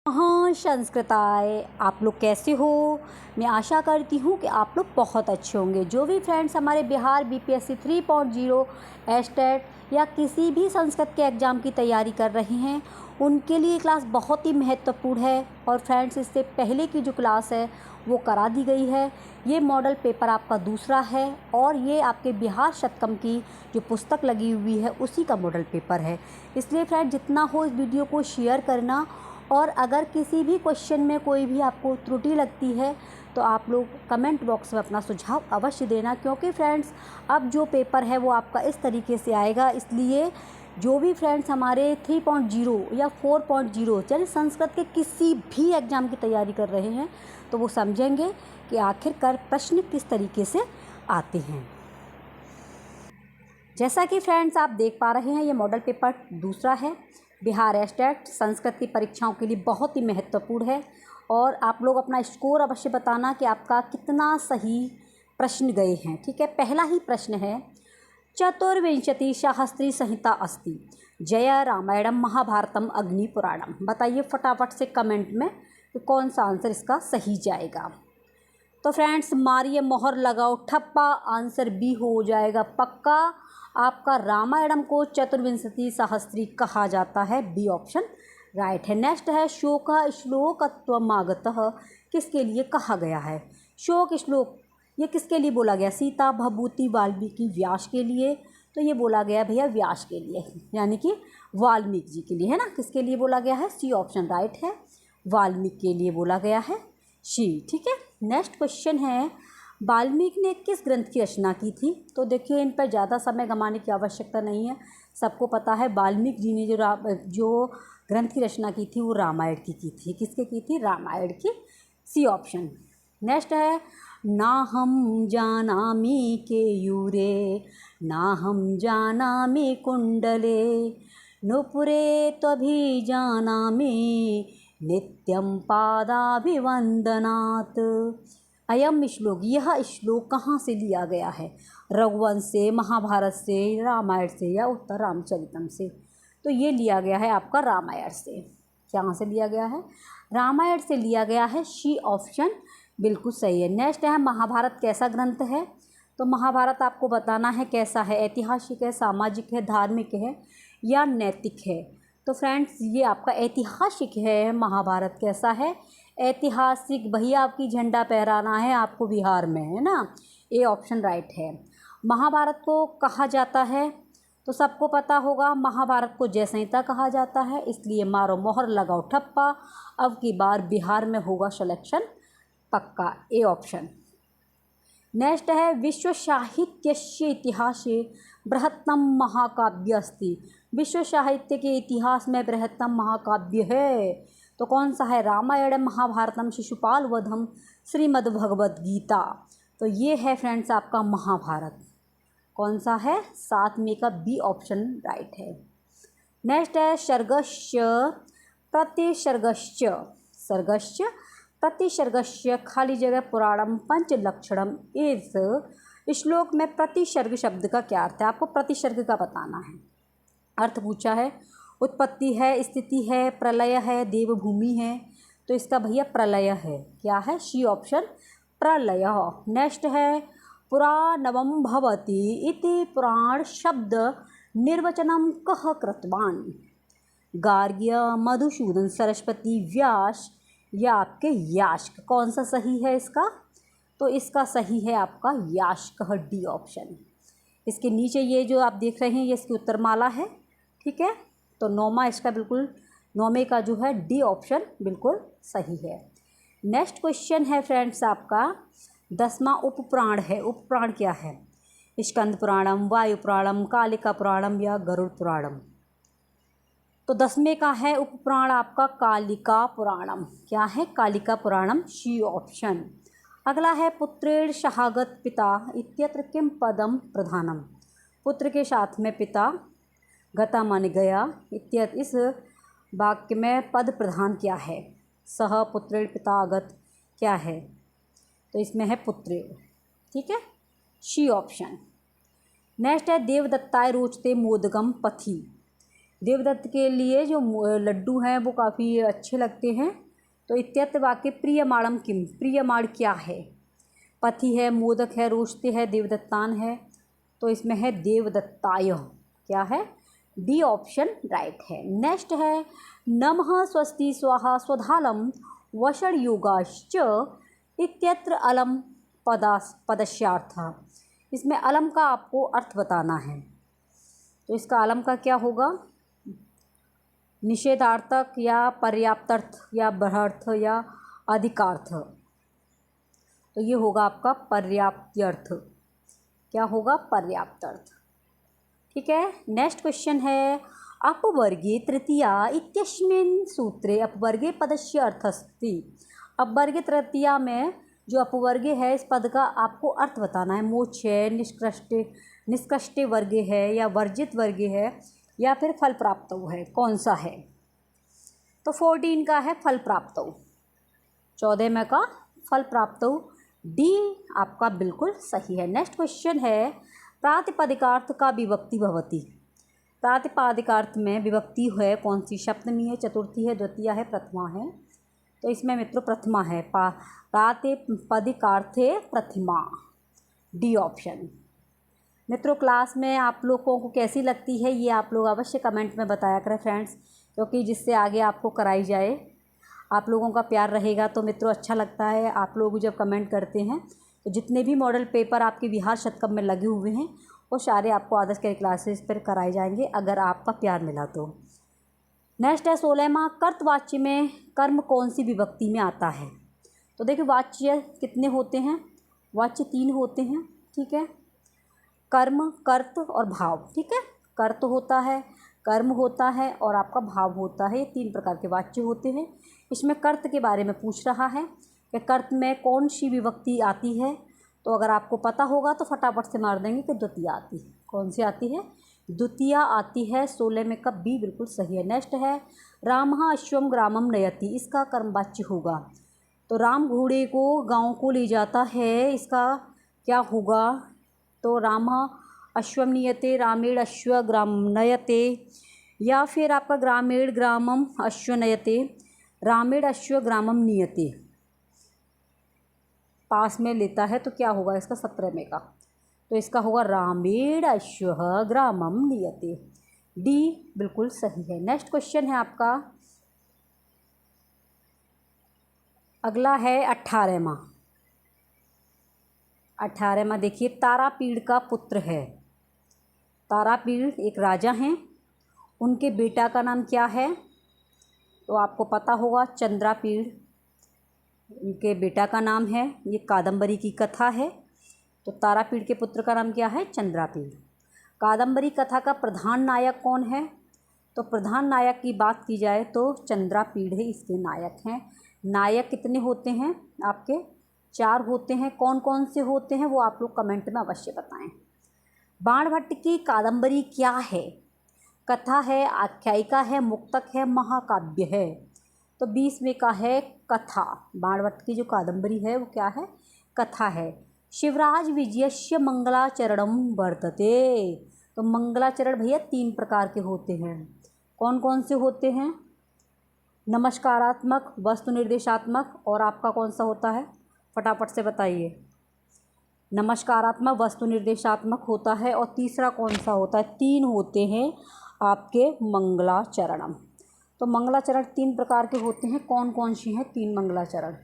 हाँ संस्कृताय, आप लोग कैसे हो। मैं आशा करती हूँ कि आप लोग बहुत अच्छे होंगे। जो भी फ्रेंड्स हमारे बिहार बीपीएससी 3.0 एस्टेट या किसी भी संस्कृत के एग्ज़ाम की तैयारी कर रहे हैं उनके लिए क्लास बहुत ही महत्वपूर्ण है। और फ्रेंड्स इससे पहले की जो क्लास है वो करा दी गई है। ये मॉडल पेपर आपका दूसरा है और ये आपके बिहार शतकम की जो पुस्तक लगी हुई है उसी का मॉडल पेपर है। इसलिए फ्रेंड जितना हो इस वीडियो को शेयर करना, और अगर किसी भी क्वेश्चन में कोई भी आपको त्रुटि लगती है तो आप लोग कमेंट बॉक्स में अपना सुझाव अवश्य देना, क्योंकि फ्रेंड्स अब जो पेपर है वो आपका इस तरीके से आएगा। इसलिए जो भी फ्रेंड्स हमारे 3.0 या 4.0 यानी संस्कृत के किसी भी एग्ज़ाम की तैयारी कर रहे हैं तो वो समझेंगे कि आखिरकार प्रश्न किस तरीके से आते हैं। जैसा कि फ्रेंड्स आप देख पा रहे हैं ये मॉडल पेपर दूसरा है। बिहार एस्टेट संस्कृत की परीक्षाओं के लिए बहुत ही महत्वपूर्ण है और आप लोग अपना स्कोर अवश्य बताना कि आपका कितना सही प्रश्न गए हैं। ठीक है, पहला ही प्रश्न है, चतुर्विंशति शास्त्री संहिता अस्ति जय रामायणम महाभारतम अग्निपुराणम। बताइए फटाफट से कमेंट में कि कौन सा आंसर इसका सही जाएगा। तो फ्रेंड्स मारिए मोहर लगाओ ठप्पा, आंसर बी हो जाएगा पक्का। आपका रामायणम को चतुर्विंशति सहस्त्री कहा जाता है, बी ऑप्शन राइट है। नेक्स्ट है शोक श्लोकत्वमागतः, किसके लिए कहा गया है। शोक श्लोक ये किसके लिए बोला गया, सीता भभूति वाल्मीकि व्यास के लिए। तो ये बोला गया भैया व्यास के लिए, यानी कि वाल्मीकि जी के लिए है ना। किसके लिए बोला गया है, सी ऑप्शन राइट है, वाल्मीकि के लिए बोला गया है शी। ठीक है, नेक्स्ट क्वेश्चन है, वाल्मीकि ने किस ग्रंथ की रचना की थी। तो देखिए इन पर ज़्यादा समय गंवाने की आवश्यकता नहीं है, सबको पता है वाल्मीकि जी ने जो ग्रंथ की रचना की थी वो रामायण की थी। किसके की थी, रामायण की, सी ऑप्शन। नेक्स्ट है, ना हम जानामि केयूरे ना हम जानामि कुंडले नुपुरे त्वभि जानामि नित्यं पादाभिवंदनात्। अयम श्लोक, यह श्लोक कहाँ से लिया गया है, रघुवंश से, महाभारत से, रामायण से या उत्तर रामचरितम से। तो ये लिया गया है आपका रामायण से। कहाँ से लिया गया है, रामायण से लिया गया है, शी ऑप्शन बिल्कुल सही है। नेक्स्ट है, महाभारत कैसा ग्रंथ है। तो महाभारत आपको बताना है कैसा है, ऐतिहासिक है, सामाजिक है, धार्मिक है या नैतिक है। तो फ्रेंड्स ये आपका ऐतिहासिक है। महाभारत कैसा है, ऐतिहासिक। भैया आपकी झंडा फहराना है आपको बिहार में, है ना, ए ऑप्शन राइट है। महाभारत को कहा जाता है तो सबको पता होगा, महाभारत को जय संहिता कहा जाता है। इसलिए मारो मोहर लगाओ ठप्पा, अब की बार बिहार में होगा सिलेक्शन पक्का, ए ऑप्शन। नेक्स्ट है, विश्व साहित्यस्य इतिहासे बृहत्तम महाकाव्य अस्ति। विश्व साहित्य के इतिहास में बृहत्तम महाकाव्य है तो कौन सा है, रामायण, महाभारतम, शिशुपाल वधम, श्रीमद् भगवद गीता। तो ये है फ्रेंड्स आपका महाभारत। कौन सा है, 7 में का बी ऑप्शन राइट है। नेक्स्ट है, सर्गस्य प्रतिसर्गश्च, सर्गस्य प्रतिसर्गस्य खाली जगह पुराणम पंचलक्षणम। इस श्लोक में प्रतिसर्ग शब्द का क्या अर्थ है, आपको प्रतिसर्ग का बताना है। अर्थ पूछा है, उत्पत्ति है, स्थिति है, प्रलय है, देवभूमि है। तो इसका भैया प्रलय है, क्या है, शी ऑप्शन प्रलय। नेक्स्ट है, पुराणवम भवति इति पुराण शब्द निर्वचनम कह कृतवान। गार्ग्य, मधुसूदन सरस्वती, व्यास या आपके यास्क। कौन सा सही है इसका, तो इसका सही है आपका यास्क, डी ऑप्शन। इसके नीचे ये जो आप देख रहे हैं ये इसकी उत्तरमाला है। ठीक है, तो 9वां इसका बिल्कुल, 9वें का जो है डी ऑप्शन बिल्कुल सही है। नेक्स्ट क्वेश्चन है फ्रेंड्स आपका 10वां उपपुराण है। उपपुराण क्या है, स्कंद पुराणम, वायु पुराणम, कालिका पुराणम या गरुड़ पुराणम। तो 10वें का है उपपुराण आपका कालिका पुराणम। क्या है, कालिका पुराणम, शी ऑप्शन। अगला है, पुत्रेण शहागत पिता इत्यत्र किम पदम प्रधानम। पुत्र के साथ में पिता, गता माने गया, इत्यत इस वाक्य में पद प्रधान क्या है, सह पुत्रेण पिता आगत क्या है, तो इसमें है पुत्रेण। ठीक है, शी ऑप्शन। नेक्स्ट है, देवदत्ताय रोचते मोदगम पथि। देवदत्त के लिए जो लड्डू हैं वो काफ़ी अच्छे लगते हैं। तो इत्यत्र वाक्य प्रियमाणम किम, प्रियमाण क्या है? पथि है, मोदक है, रोष्टे है, देवदत्तान है। तो इसमें है देवदत्ताय। क्या है? डी ऑप्शन राइट है। नेक्स्ट है नमः स्वस्ति स्वाहा स्वधालम वषण योगाश्च इत्यत्र अलम पदस्यार्थ। इसमें अलम का आपको अर्थ बताना है। तो इसका अलम का क्या होगा? निषेधार्थक या पर्याप्तार्थ या बृहर्थ या अधिकार्थ। तो ये होगा आपका पर्याप्त्यर्थ। क्या होगा? पर्याप्तार्थ। ठीक है। नेक्स्ट क्वेश्चन है अपवर्गे तृतीया इत्यस्मिन् सूत्रे अपवर्गे पदस्य अर्थस्ति। अपवर्गे तृतीया में जो अपवर्गे है इस पद का आपको अर्थ बताना है। मोक्ष है, निष्कृष्टे वर्गे है या वर्जित वर्गे है या फिर फल प्राप्त है, कौन सा है? तो 14 का है फल प्राप्त, 14 में का फल प्राप्त, डी आपका बिल्कुल सही है। नेक्स्ट क्वेश्चन है प्रातिपदिकार्थ का विभक्ति भवति। प्रातिपदिकार्थ में विभक्ति है कौन सी? सप्तमी है, चतुर्थी है, द्वितीया है, प्रथमा है। तो इसमें मित्रों प्रथमा है। प्रातिपदिकार्थे प्रथमा, डी ऑप्शन। मित्रों क्लास में आप लोगों को कैसी लगती है ये आप लोग अवश्य कमेंट में बताया करें फ्रेंड्स, क्योंकि जिससे आगे आपको कराई जाए। आप लोगों का प्यार रहेगा तो मित्रों अच्छा लगता है। आप लोग जब कमेंट करते हैं तो जितने भी मॉडल पेपर आपके बिहार शतकम में लगे हुए हैं वो सारे आपको आदर्श के क्लासेस पर कराए जाएंगे अगर आपका प्यार मिला तो। नेक्स्ट है 16वां कर्तवाच्य में कर्म कौन सी विभक्ति में आता है? तो देखिए वाच्य कितने होते हैं? वाच्य 3 होते हैं। ठीक है। कर्म, कर्त और भाव। ठीक है। कर्त होता है, कर्म होता है और आपका भाव होता है। ये 3 प्रकार के वाच्य होते हैं। इसमें कर्त के बारे में पूछ रहा है कि कर्त में कौन सी विभक्ति आती है। तो अगर आपको पता होगा तो फटाफट से मार देंगे कि द्वितीया आती है। कौन सी आती है? द्वितीया आती है। 16 में का बी बिल्कुल सही है। नेक्स्ट है रामः अश्वम ग्रामम नयति, इसका कर्मवाच्य होगा। तो राम घोड़े को गाँव को ले जाता है, इसका क्या होगा? तो रामः अश्वम नियते, रामेण अश्व ग्राम नयते, या फिर आपका ग्रामेण ग्रामम अश्व नयते, रामेण अश्व ग्रामम नियते पास में लेता है। तो क्या होगा इसका? 17 में का। तो इसका होगा रामेण अश्व ग्रामम नियते, डी बिल्कुल सही है। नेक्स्ट क्वेश्चन है आपका अगला है 18वां। 18वां देखिए तारापीड़ का पुत्र है। तारापीड़ एक राजा हैं, उनके बेटा का नाम क्या है? तो आपको पता होगा चंद्रापीड़ उनके बेटा का नाम है। ये कादम्बरी की कथा है। तो तारापीड़ के पुत्र का नाम क्या है? चंद्रापीड़। कादम्बरी कथा का प्रधान नायक कौन है? तो प्रधान नायक की बात की जाए तो चंद्रापीड़ ही इसके नायक हैं। नायक कितने होते हैं आपके? 4 होते हैं। कौन कौन से होते हैं वो आप लोग कमेंट में अवश्य बताएं। बाणभट्ट की कादम्बरी क्या है? कथा है, आख्यायिका है, मुक्तक है, महाकाव्य है। तो 20 में का है कथा। बाणभट्ट की जो कादम्बरी है वो क्या है? कथा है। शिवराज विजयस्य मंगलाचरणम वर्तते। तो मंगलाचरण भैया 3 प्रकार के होते हैं। कौन कौन से होते हैं? नमस्कारात्मक, वस्तु निर्देशात्मक और आपका कौन सा होता है? फटाफट से बताइए। नमस्कारात्मक, वस्तु निर्देशात्मक होता है और तीसरा कौन सा होता है? 3 होते हैं आपके मंगलाचरणम। तो मंगलाचरण 3 प्रकार के होते हैं। कौन कौन सी हैं 3 मंगलाचरण?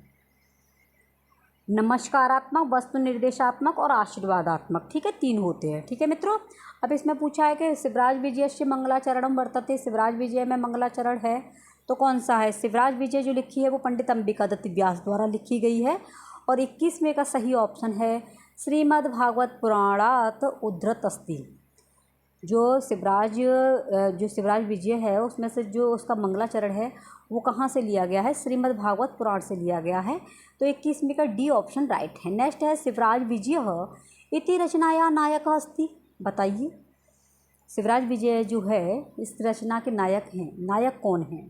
नमस्कारात्मक, वस्तु निर्देशात्मक और आशीर्वादात्मक। ठीक है, 3 होते हैं। ठीक है मित्रों। अब इसमें पूछा है कि शिवराज विजयस्य मंगलाचरणम वर्तते। शिवराज विजय में मंगलाचरण है तो कौन सा है? शिवराज विजय जो लिखी है वो पंडित अंबिका दत्त व्यास द्वारा लिखी गई है। और 21 में का सही ऑप्शन है श्रीमद् भागवत पुराणात उद्धृत अस्ति। जो शिवराज विजय है उसमें से जो उसका मंगलाचरण है वो कहाँ से लिया गया है? श्रीमद् भागवत पुराण से लिया गया है। तो 21 में का डी ऑप्शन राइट है। नेक्स्ट है शिवराज विजय इति रचनाया नायक अस्ति। बताइए शिवराज विजय जो है इस रचना के नायक हैं। नायक कौन हैं?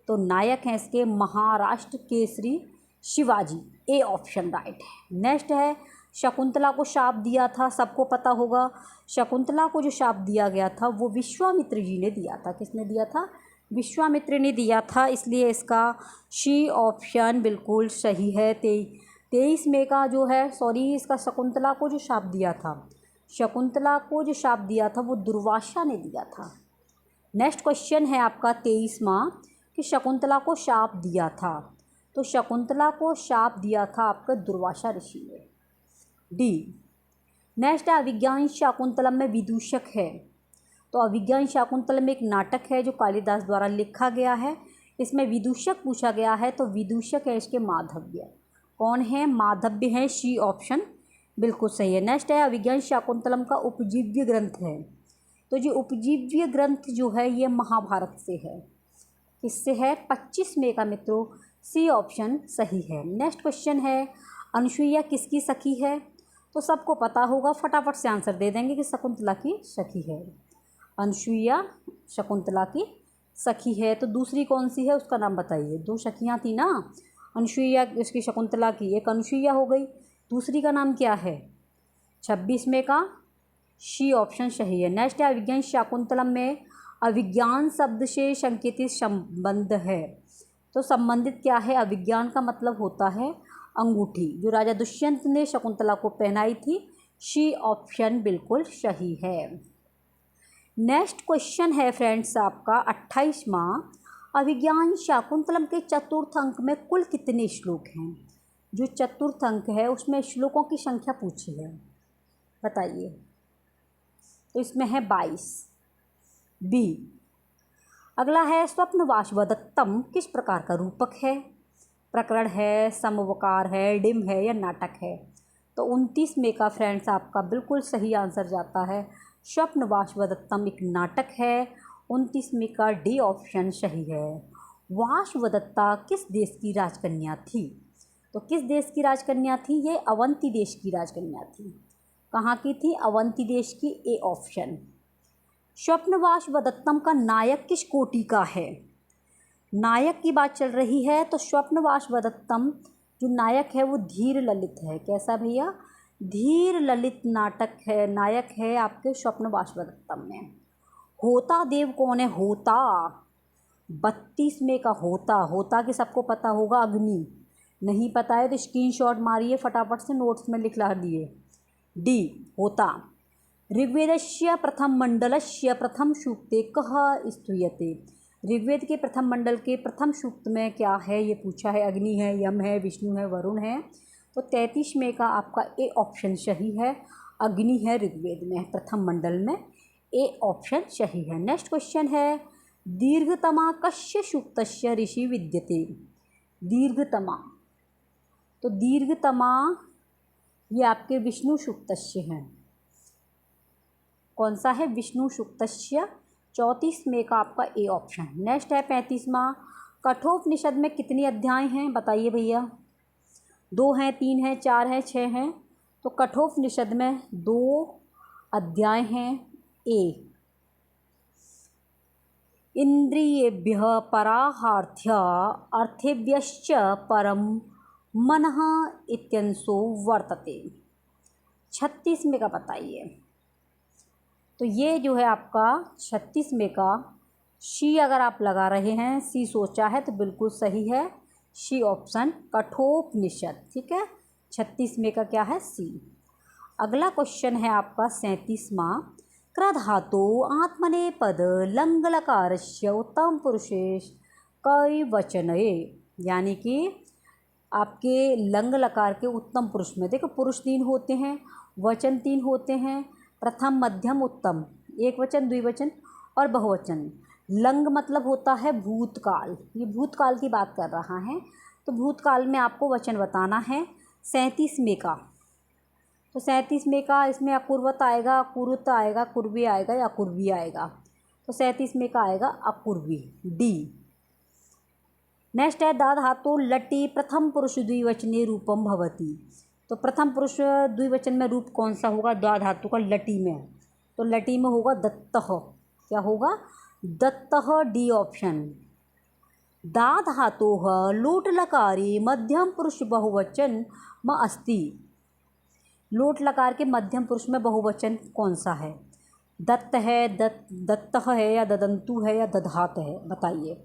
तो नायक हैं इसके Maharashtra Kesari Shivaji. A option right है। नेक्स्ट है शकुंतला को शाप दिया था, सबको पता होगा। शकुंतला को जो शाप दिया गया था वो विश्वामित्र जी ने दिया था। किसने दिया था? विश्वामित्र ने दिया था। इसलिए इसका सी ऑप्शन बिल्कुल सही है। 23 मई का जो है, सॉरी, इसका शकुंतला को जो शाप दिया था, शकुंतला को जो शाप दिया था वो दुर्वासा ने दिया था। नेक्स्ट क्वेश्चन है आपका 23वां कि शकुंतला को शाप दिया था। तो शकुंतला को शाप दिया था आपका दुर्वासा ऋषि ने। डी। नेक्स्ट है अभिज्ञान शाकुंतलम में विदूषक है। तो अभिज्ञान शाकुंतलम में एक नाटक है जो कालिदास द्वारा लिखा गया है। इसमें विदूषक पूछा गया है, तो विदूषक है इसके माधव्य। कौन है? माधव्य है। सी ऑप्शन बिल्कुल सही है। नेक्स्ट है अभिज्ञान शाकुंतलम का उपजीव्य ग्रंथ है। तो जो उपजीव्य ग्रंथ जो है ये महाभारत से है। किससे है? 25 मई का मित्रों। सी ऑप्शन सही है। नेक्स्ट क्वेश्चन है अनुसुईया किसकी सखी है? तो सबको पता होगा, फटाफट से आंसर दे देंगे कि शकुंतला की सखी है। अनुसुईया शकुंतला की सखी है। तो दूसरी कौन सी है उसका नाम बताइए। 2 सखियाँ थी ना, अनुसुईया इसकी शकुंतला की, एक अनुसुईया हो गई, दूसरी का नाम क्या है? 26 मई का। सी ऑप्शन सही है। नेक्स्ट है अभिज्ञान शाकुंतलम में अभिज्ञान शब्द से संकेतित संबंध है। तो संबंधित क्या है? अभिज्ञान का मतलब होता है अंगूठी, जो राजा दुष्यंत ने शकुंतला को पहनाई थी। सी ऑप्शन बिल्कुल सही है। नेक्स्ट क्वेश्चन है फ्रेंड्स आपका 28वां। अभिज्ञान शाकुंतलम के चतुर्थ अंक में कुल कितने श्लोक हैं? जो चतुर्थ अंक है उसमें श्लोकों की संख्या पूछी है, बताइए। तो इसमें है 22। बी। अगला है स्वप्नवासवदत्तम किस प्रकार का रूपक है? प्रकरण है, समवकार है, डिम है या नाटक है? तो 29 मई का फ्रेंड्स आपका बिल्कुल सही आंसर जाता है। स्वप्नवासवदत्तम एक नाटक है। 29 मई का डी ऑप्शन सही है। वासवदत्ता किस देश की राजकन्या थी? तो किस देश की राजकन्या थी? ये अवंती देश की राजकन्या थी। कहाँ की थी? अवंती देश की। A option. स्वप्नवासवदत्तम का नायक किस कोटि का है? नायक की बात चल रही है तो स्वप्नवासवदत्तम जो नायक है वो धीर ललित है। कैसा भैया? धीर ललित नाटक है, नायक है आपके स्वप्नवासवदत्तम में। होता देव कौन है? होता 32 में का होता। होता कि सबको पता होगा, अग्नि। नहीं पता है तो स्क्रीनशॉट मारिए, फटाफट से नोट्स में लिखला दिए। डी होता। ऋग्वेदस्य प्रथम मंडलस्य प्रथम सूक्ते कः स्तूयते। ऋग्वेद के प्रथम मंडल के प्रथम सूक्त में क्या है ये पूछा है। अग्नि है, यम है, विष्णु है, वरुण है। तो 33 में का आपका ए ऑप्शन सही है। अग्नि है ऋग्वेद में प्रथम मंडल में। ए ऑप्शन सही है। नेक्स्ट क्वेश्चन है दीर्घतमा कस्य सूक्तस्य ऋषि विद्यते। दीर्घतमा, तो दीर्घतमा ये आपके विष्णु सूक्तस्य हैं। कौन सा है? विष्णु सूक्तस्य। 34 में का आपका ए ऑप्शन। नेक्स्ट है 35वां। कठोपनिषद में कितने अध्याय हैं? बताइए भैया। 2 हैं, 3 हैं, 4 हैं, 6 हैं? तो कठोपनिषद में 2 अध्याय हैं। ए इंद्रियेभ्यः पराहार्थ्य अर्थेभ्यश्च परम मनः इत्यंशो वर्तते। 36 में का बताइए। तो ये जो है आपका 36 में का सी अगर आप लगा रहे हैं, सी सोचा है तो बिल्कुल सही है। C option Kathopanishad. ठीक है, 36 में का क्या है? सी। अगला क्वेश्चन है आपका 37वां। क्रधातो आत्मनेपद लंगलकारस्य उत्तम पुरुषेश कई वचनये। यानी कि आपके लंग लकार के उत्तम पुरुष में देखो पुरुष 3 होते हैं, वचन 3 होते हैं। प्रथम, मध्यम, उत्तम, एक वचन, द्विवचन और बहुवचन। लंग मतलब होता है भूतकाल, ये भूतकाल की बात कर रहा है। तो भूतकाल में आपको वचन बताना है। 37 में का, तो 37 में का इसमें अकुर्वत आएगा, अकुरुत आएगा, कुर्वी आएगा या अकुर्वी आएगा। तो 37 में का आएगा अकुर्वी। डी। नेक्स्ट है दा धातु लटी प्रथम पुरुष द्विवचने रूपम भवति। तो प्रथम पुरुष द्विवचन में रूप कौन सा होगा? दा धातु का लटी में। तो लटी में होगा दत्तः। क्या होगा? दत्तः। D option. दा धातोः लोट लकारे मध्यम पुरुष बहुवचन म अस्ति। लोट लकार के मध्यम पुरुष में बहुवचन कौन सा है? दत्त है, दत्तः है, या ददंतु है, या दधात है, बताइए।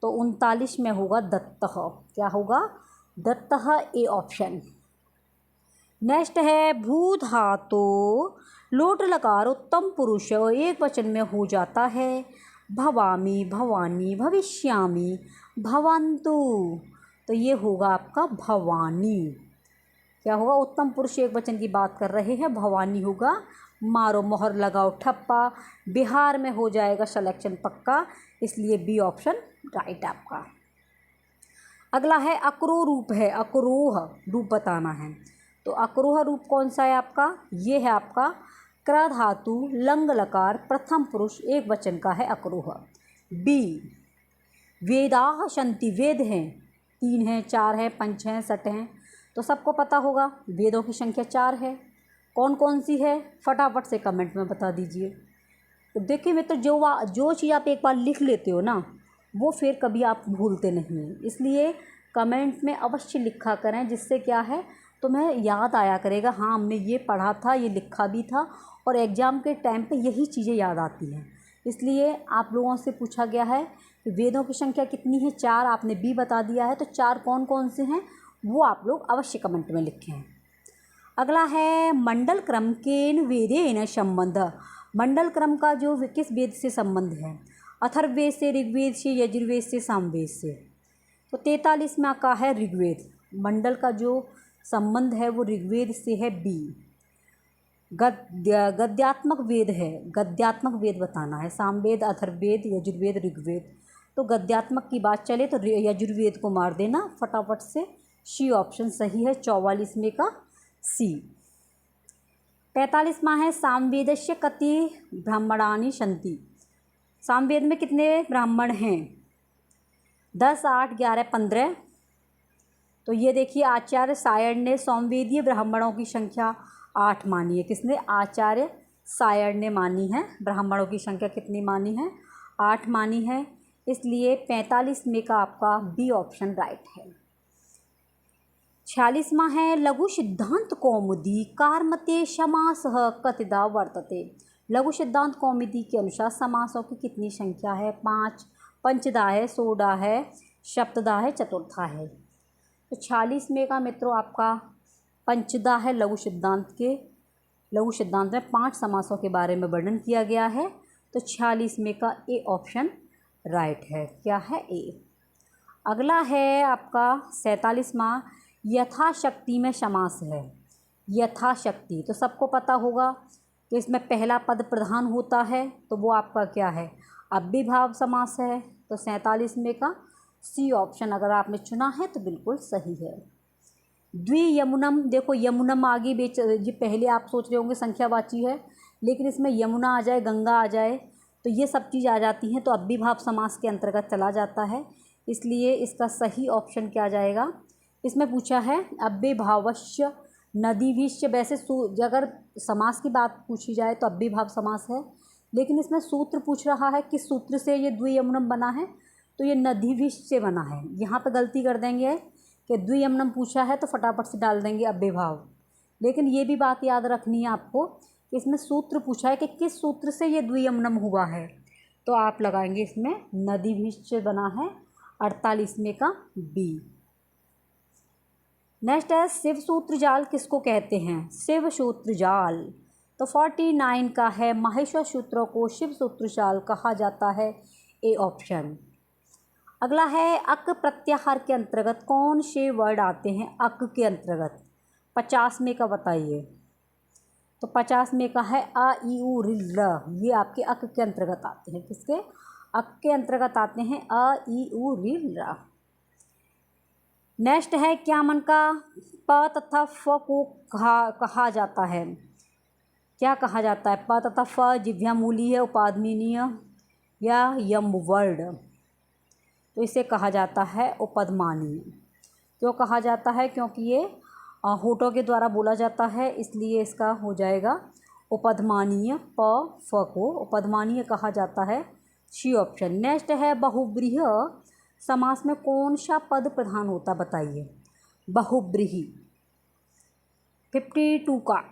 तो 39 में होगा दत्तः। क्या होगा? दत्तः, ए ऑप्शन। नेक्स्ट है भू धातु लोट लकार उत्तम पुरुष एक वचन में हो जाता है। भवामी, भवानी, भविष्यामी, भवन्तु। तो ये होगा आपका भवानी। क्या होगा? उत्तम पुरुष एक वचन की बात कर रहे हैं, भवानी होगा। मारो मोहर लगाओ ठप्पा, बिहार में हो जाएगा सिलेक्शन पक्का, इसलिए बी ऑप्शन राइट आपका। अगला है अक्रोह रूप है, अक्रोह रूप बताना है। तो अक्रोह रूप कौन सा है आपका? ये है आपका क्र धातु लंग लकार प्रथम पुरुष एक वचन का है अक्रोह। बी वेदाः सन्ति, वेद हैं, 3 हैं, 4 हैं, 5 हैं, 6 हैं। तो सबको पता होगा वेदों की संख्या 4 है। कौन कौन सी है? फटाफट से कमेंट में बता दीजिए। तो देखिए मित्र, जो चीज़ आप एक बार लिख लेते हो ना, वो फिर कभी आप भूलते नहीं हैं, इसलिए कमेंट में अवश्य लिखा करें, जिससे क्या है तुम्हें याद आया करेगा, हाँ हमने ये पढ़ा था, ये लिखा भी था, और एग्ज़ाम के टाइम पे यही चीज़ें याद आती हैं। इसलिए आप लोगों से पूछा गया है कि वेदों की संख्या कितनी है? 4, आपने बी बता दिया है। तो 4 कौन कौन से हैं वो आप लोग अवश्य कमेंट में लिखें। अगला है मंडल क्रम केन वेदेन संबंध। मंडल क्रम का जो किस वेद से संबंध है? अथर्ववेद से, ऋग्वेद से, यजुर्वेद से, सामवेद से। तो 43 में का है ऋग्वेद। मंडल का जो संबंध है वो ऋग्वेद से है। बी गद्यात्मक वेद है, गद्यात्मक वेद बताना है। सामवेद, अथर्ववेद, यजुर्वेद, ऋग्वेद। तो गद्यात्मक की बात चले तो यजुर्वेद को मार देना फटाफट से, सी ऑप्शन सही है। 44 में का सी। 45वां है सामवेदस्य कति ब्राह्मणानि सन्ति। सामवेद में कितने ब्राह्मण हैं? 10, 8, 11, 15। तो ये देखिए आचार्य सायण ने सामवेदीय ब्राह्मणों की संख्या 8 मानी है। किसने? आचार्य सायण ने मानी है। ब्राह्मणों की संख्या कितनी मानी है? 8 मानी है। इसलिए 45 में का आपका बी ऑप्शन राइट है। 46वां है लघु सिद्धांत कौमुदी कार्मते समासः कतिदा वर्तते। लघु सिद्धांत कौमुदी के अनुसार समासों की कितनी संख्या है? 5। पंचदा है, सोडा है, सप्तदा है, चतुर्था है। तो 46 में का मित्रों आपका पंचदा है। लघु सिद्धांत में 5 समासों के बारे में वर्णन किया गया है। तो 46 में का ए ऑप्शन राइट है। क्या है? ए। अगला है आपका 47वां यथाशक्ति में समास है। यथाशक्ति तो सबको पता होगा कि इसमें पहला पद प्रधान होता है, तो वो आपका क्या है? अव्ययीभाव समास है। तो 47 में का सी ऑप्शन अगर आपने चुना है तो बिल्कुल सही है। द्वियमुनम, देखो यमुनम आगे ये पहले आप सोच रहे होंगे संख्यावाची है, लेकिन इसमें यमुना आ जाए, गंगा आ जाए, तो ये सब चीज़ आ जाती हैं, तो अव्ययीभाव समास के अंतर्गत चला जाता है। इसलिए इसका सही ऑप्शन क्या जाएगा? इसमें पूछा है अव्ययीभावस्य नदीभिश्च। वैसे अगर समास की बात पूछी जाए तो अव्ययीभाव समास है, लेकिन इसमें सूत्र पूछ रहा है किस सूत्र से ये द्वियमुनम बना है, तो ये नदीभिश्च से बना है। यहाँ पे गलती कर देंगे कि द्वियमुनम पूछा है तो फटाफट से डाल देंगे अव्ययीभाव, लेकिन ये भी बात याद रखनी है आपको कि इसमें सूत्र पूछा है कि किस सूत्र से ये द्वियमुनम हुआ है, तो आप लगाएंगे इसमें नदीभिश्च से बना है। 48 में का बी। नेक्स्ट है शिव सूत्र जाल किसको कहते हैं? शिव सूत्र जाल। तो 49 का है माहेश्वर सूत्रों को शिव सूत्र जाल कहा जाता है। A option. अगला है अक प्रत्याहार के अंतर्गत कौन से वर्ड आते हैं? अक के अंतर्गत 50 में का बताइए। तो 50 में का है अ ई उ ऋ। ये आपके अक के अंतर्गत आते हैं। किसके? अक के अंतर्गत आते हैं अ ई उ ऋ। नेक्स्ट है क्या मन का प तथा फ को कहा जाता है? क्या कहा जाता है? प तथा फ जिह्वामूली है, उपाधनीय या यम वर्ड, तो इसे कहा जाता है उपधमानीय। क्यों कहा जाता है? क्योंकि ये होठों के द्वारा बोला जाता है, इसलिए इसका हो जाएगा उपधमानीय। प फ को उपधमानीय कहा जाता है। C option. नेक्स्ट है बहुब्रीहि समास में कौन सा पद प्रधान होता बताइए? बहुब्रीहि। 52 का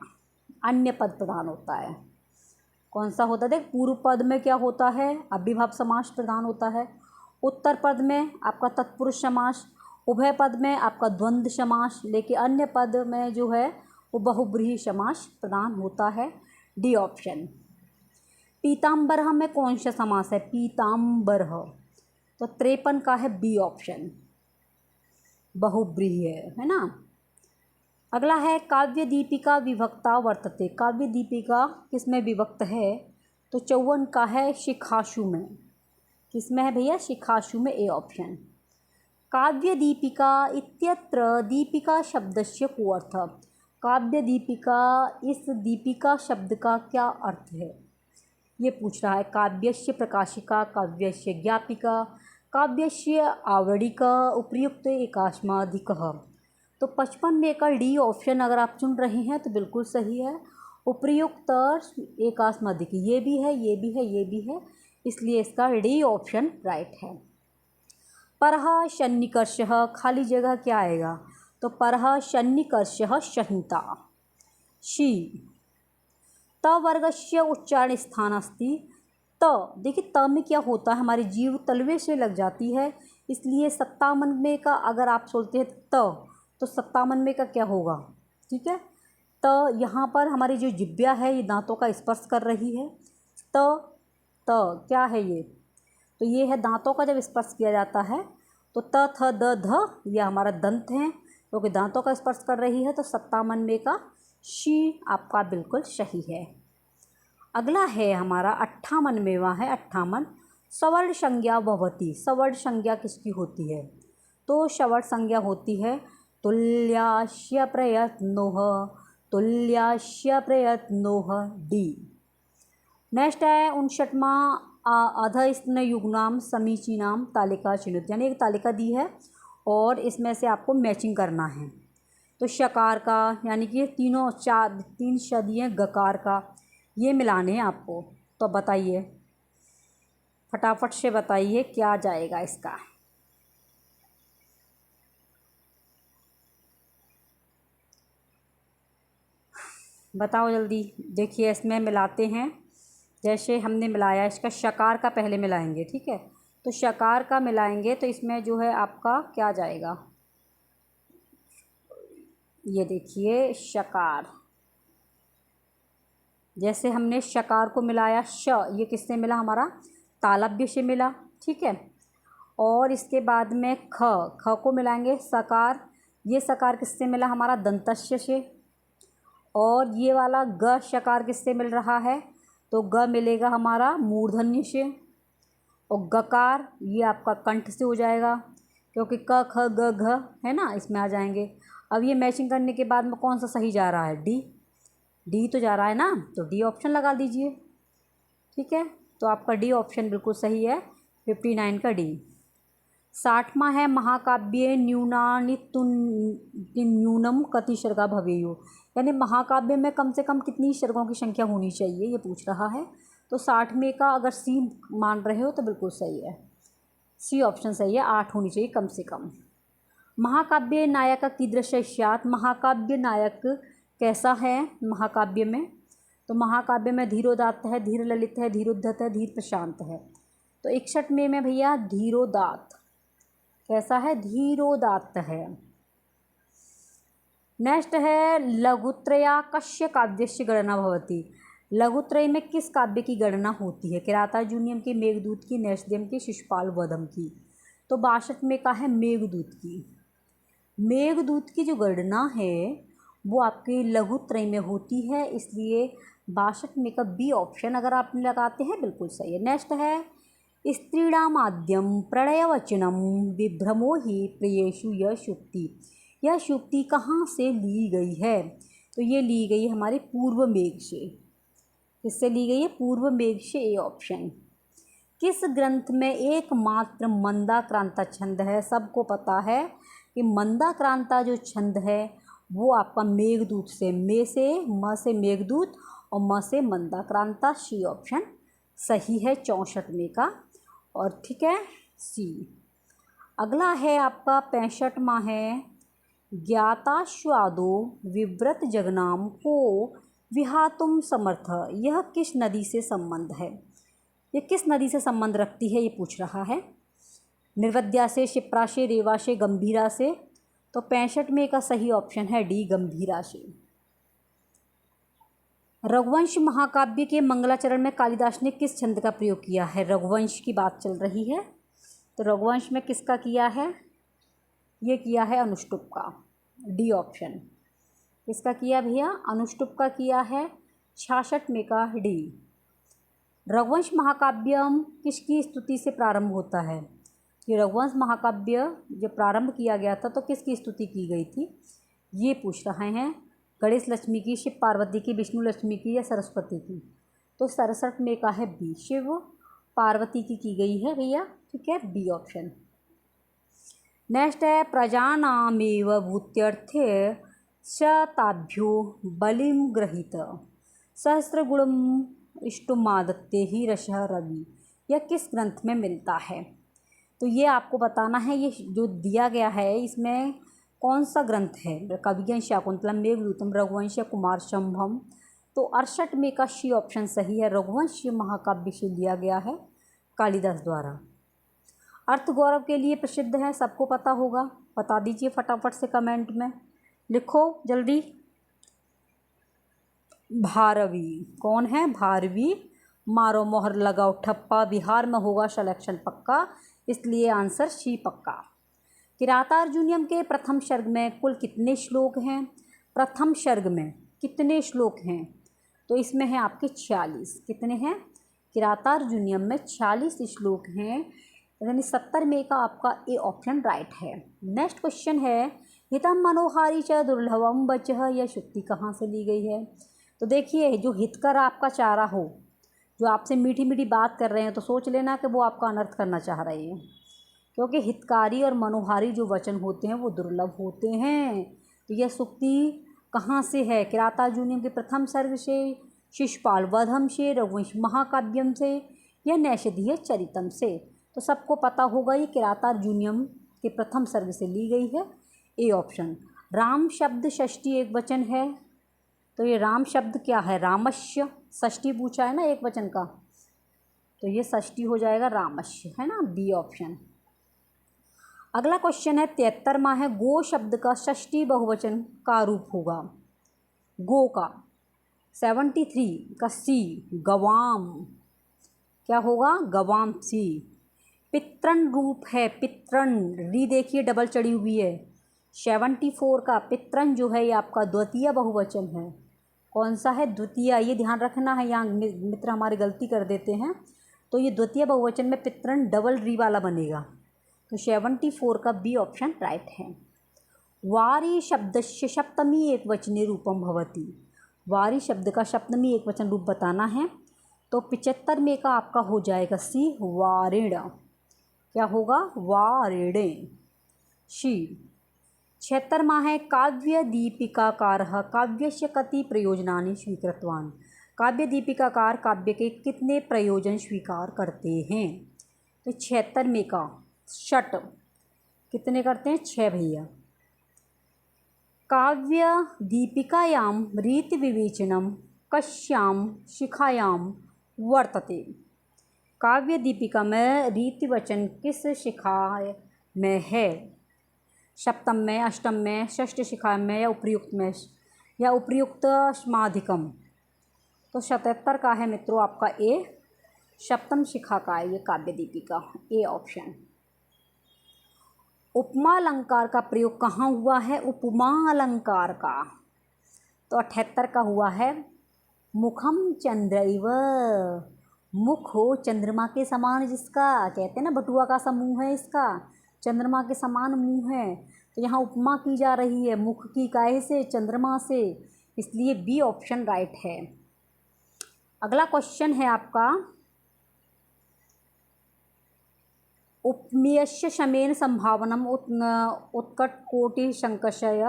अन्य पद प्रधान होता है। कौन सा होता है? देख, पूर्व पद में क्या होता है? अव्ययभाव समास प्रधान होता है। उत्तर पद में आपका तत्पुरुष समास, उभय पद में आपका द्वंद्व समास, लेकिन अन्य पद में जो है वो बहुब्रीहि समास प्रदान होता है। D option. पीताम्बरः में कौन सा समास है? पीताम्बरः, तो 53 का है बी ऑप्शन, बहुब्रीहि है ना। अगला है काव्य दीपिका विभक्ता वर्तते। काव्य दीपिका किस में विभक्त है? तो 54 का है शिखाशु में। किस में है भैया? शिखाशु में, ए ऑप्शन। काव्य दीपिका इत्यत्र दीपिका शब्दस्य को अर्थ। काव्य दीपिका, इस दीपिका शब्द का क्या अर्थ है? ये पूछ रहा है। काव्यस्य प्रकाशिका, काव्यस्य ज्ञापिका, काव्यस्य आवरणिका, उपर्युक्त एकास्माधिकः। तो 55 में का डी ऑप्शन अगर आप चुन रहे हैं तो बिल्कुल सही है। उपर्युक्त एकास्माधिक, ये भी है, ये भी है, ये भी है, इसलिए इसका डी ऑप्शन राइट है। परः सन्निकर्षः, खाली जगह क्या आएगा? तो परः सन्निकर्षः संहिता। शी। त वर्गस्य उच्चारण स्थान अस्ति। त, देखिए त में क्या होता है? हमारी जीव तलवे से लग जाती है, इसलिए 57 में का अगर आप सोचते हैं त, तो 57 में का क्या होगा? ठीक है, त यहाँ पर हमारी जो जिब्या है ये दांतों का स्पर्श कर रही है। त क्या है ये? तो ये है दांतों का जब स्पर्श किया जाता है तो त थ द ध, ये हमारा दंत है, क्योंकि दांतों का स्पर्श कर रही है, तो 57 में का शी आपका बिल्कुल सही है। अगला है हमारा 58वां है 58। सवर्ण संज्ञा भवति। सवर्ण संज्ञा किसकी होती है? तो सवर्ण संज्ञा होती है तुल्यास्य प्रयत्नोः, तुल्यास्य प्रयत्नोः, डी। नेक्स्ट है 59वां अधस्तनयुग्नाम समीचीनाम तालिका चिनुत, यानी एक तालिका दी है और इसमें से आपको मैचिंग करना है। तो शकार का, यानी कि तीनों 3 शब्द हैं, गकार का, ये मिलाने हैं आपको। तो बताइए, फटाफट से बताइए क्या जाएगा इसका। बताओ जल्दी। देखिए इसमें मिलाते हैं, जैसे हमने मिलाया, इसका शकार का पहले मिलाएंगे, ठीक है। तो शकार का मिलाएंगे तो इसमें जो है आपका क्या जाएगा? ये देखिए शकार, जैसे हमने शकार को मिलाया, श, ये किससे मिला? हमारा तालव्य से मिला, ठीक है। और इसके बाद में ख, ख को मिलाएंगे सकार, ये सकार किससे मिला? हमारा दंतस्य से। और ये वाला ग शकार किससे मिल रहा है? तो ग मिलेगा हमारा मूर्धन्य से। और गकार ये आपका कंठ से हो जाएगा, क्योंकि क ख ग घ है ना, इसमें आ जाएंगे। अब ये मैचिंग करने के बाद में कौन सा सही जा रहा है? डी। डी तो जा रहा है ना, तो डी ऑप्शन लगा दीजिए, ठीक है। तो आपका डी ऑप्शन बिल्कुल सही है, 59 का डी। 60वां है महाकाव्ये न्यूनानि न्यूनम कति सर्गा भवेयु, यानी महाकाव्य में कम से कम कितनी सर्गों की संख्या होनी चाहिए, ये पूछ रहा है। तो 60 में का अगर सी मान रहे हो तो बिल्कुल सही है, सी ऑप्शन सही है, 8 होनी चाहिए कम से कम। महाकाव्य नायक कीदृश स्यात्, महाकाव्य नायक कैसा है महाकाव्य में? तो महाकाव्य में धीरोदात्त है, धीर ललित है, धीरोद्धत है, धीर प्रशांत है। तो 61 में भैया धीरोदात्त कैसा है? धीरोदात्त है। नेक्स्ट है लघुत्रया कस्य काव्यस्य गणना भवति। लघुत्रय में किस काव्य की गणना होती है? किरातार्जुनीयम की, मेघदूत की, नैषधीयम की, शिशुपाल वधम की। तो 62 में का है मेघदूत की। मेघदूत की जो गणना है वो आपके लघुत्रय में होती है, इसलिए 62 में का बी ऑप्शन अगर आप लगाते हैं बिल्कुल सही है। नेक्स्ट है स्त्रीणामाद्यम प्रणयवचनम विभ्रमो हि प्रियेषु यह शुक्ति। यह शुक्ति कहाँ से ली गई है? तो ये ली गई है हमारे पूर्व मेघ से। किससे ली गई है? पूर्व मेघ से, ए ऑप्शन। किस ग्रंथ में एकमात्र मंदाक्रांता छंद है? सबको पता है कि मंदाक्रांता जो छंद है वो आपका मेघदूत से, मे से, म से मेघदूत और म से मंदाक्रांता, सी ऑप्शन सही है 64 में का, और ठीक है सी। अगला है आपका 65वां है ज्ञाताश्वादो विव्रत जगनाम को विहातुम समर्थ, यह किस नदी से संबंध है? ये किस नदी से संबंध रखती है ये पूछ रहा है। निर्वद्या से, क्षिप्रा से, रेवा से, गंभीरा से। तो 65 में का सही ऑप्शन है डी, गंभीरा से। रघुवंश महाकाव्य के मंगलाचरण में कालिदास ने किस छंद का प्रयोग किया है? रघुवंश की बात चल रही है तो रघुवंश में किसका किया है? ये किया है अनुष्टुप का, डी ऑप्शन। किसका किया भैया? अनुष्टुप का किया है, 66 में का डी। रघुवंश महाकाव्यम किसकी स्तुति से प्रारंभ होता है? कि रघुवंश महाकाव्य जब प्रारंभ किया गया था तो किसकी स्तुति की गई थी, ये पूछ रहे हैं। गणेश लक्ष्मी की, शिव पार्वती की, विष्णु लक्ष्मी की या सरस्वती की? तो 67 में का है बी, शिव पार्वती की गई है भैया, ठीक है, बी ऑप्शन। नेक्स्ट है प्रजानामेव भूत्यर्थे शताभ्यो बलिम गृहीत सहस्त्रगुणम इष्टुमादत्ते ही रशः रवि, यह किस ग्रंथ में मिलता है? तो ये आपको बताना है, ये जो दिया गया है इसमें कौन सा ग्रंथ है? काव्यज्ञान, शाकुंतलम, मेघदूतम, रघुवंश या कुमार संभवम। तो 68 में का सी ऑप्शन सही है, रघुवंश महाकाव्य से लिया गया है कालिदास द्वारा। अर्थ गौरव के लिए प्रसिद्ध है, सबको पता होगा, बता दीजिए फटाफट से कमेंट में, लिखो जल्दी। भारवी कौन है? भारवी। मारो मोहर लगाओ ठप्पा, बिहार में होगा सिलेक्शन पक्का, इसलिए आंसर सी पक्का। किरातार्जुनीयम के प्रथम सर्ग में कुल कितने श्लोक हैं? प्रथम सर्ग में कितने श्लोक हैं? तो इसमें है आपके 46। कितने हैं? किरातार्जुनीयम में 46 श्लोक हैं, यानी 70 में का आपका ए ऑप्शन राइट है। नेक्स्ट क्वेश्चन है हितम मनोहारी च दुर्लभम बचः, यह शुक्ति कहाँ से ली गई है? तो देखिए, जो हितकर आपका चारा हो, जो आपसे मीठी मीठी बात कर रहे हैं, तो सोच लेना कि वो आपका अनर्थ करना चाह रहे हैं, क्योंकि हितकारी और मनोहारी जो वचन होते हैं वो दुर्लभ होते हैं। तो यह सूक्ति कहाँ से है? किरातार्जुनीयम के प्रथम सर्ग से, शिशुपाल वधम से, रघुवंश महाकाव्यम से या नैषधीय चरितम से? तो सबको पता होगा ये किरातार्जुनीयम के प्रथम सर्ग से ली गई है, ए ऑप्शन। राम शब्द षष्ठी एक वचन है, तो ये राम शब्द क्या है? रामस्य। षष्ठी पूछा है ना एक वचन का, तो ये षष्ठी हो जाएगा रामस्य, है ना, बी ऑप्शन। अगला क्वेश्चन है 73वां है, गो शब्द का षष्ठी बहुवचन का रूप होगा, गो का। 73 का सी, गवाम, क्या होगा? गवाम, सी। पितृन रूप है, पितृन, री देखिए डबल चढ़ी हुई है। 74 का पितृन जो है ये आपका द्वितीय बहुवचन है। कौन सा है? द्वितीय, ये ध्यान रखना है, यहाँ मित्र हमारे गलती कर देते हैं। तो ये द्वितीय बहुवचन में पितृन डबल री वाला बनेगा, तो 74 का बी ऑप्शन राइट है। वारी शब्दस्य सप्तमी एक वचने रूपम भवति, वारी शब्द का सप्तमी एक वचन रूप बताना है, तो 75 में का आपका हो जाएगा सी, वारेण। क्या होगा? वारेणे, शी। 76वां है काव्य दीपिकाकारः काव्यस्य कति प्रयोजनानि स्वीकृतवान्, काव्य दीपिकाकार काव्य के कितने प्रयोजन स्वीकार करते हैं? तो 76 में का षट कितने करते हैं? 6 भैया। काव्य दीपिकायां रीति विवेचनम कस्यां शिखायां वर्तते, काव्य दीपिका में रीति वचन किस शिखा में है? सप्तम में, अष्टम में, षष्ठ शिखा में या उपर्युक्त में, या उपर्युक्त समाधिकम? तो 77 का है मित्रों आपका ए, सप्तम शिखा का है ये काव्य दीपिका, ए ऑप्शन। उपमा अलंकार का प्रयोग कहाँ हुआ है? उपमा अलंकार का तो 78 का हुआ है, मुखम चंद्रैव, मुख हो चंद्रमा के समान जिसका, कहते हैं ना बटुआ का सा मुँह है इसका, चंद्रमा के समान मुँह है, तो यहाँ उपमा की जा रही है मुख की, काहे से? चंद्रमा से, इसलिए बी ऑप्शन राइट है। अगला क्वेश्चन है आपका उपमेयस्य शमेन संभावनम उत्कटकोटि शंकशय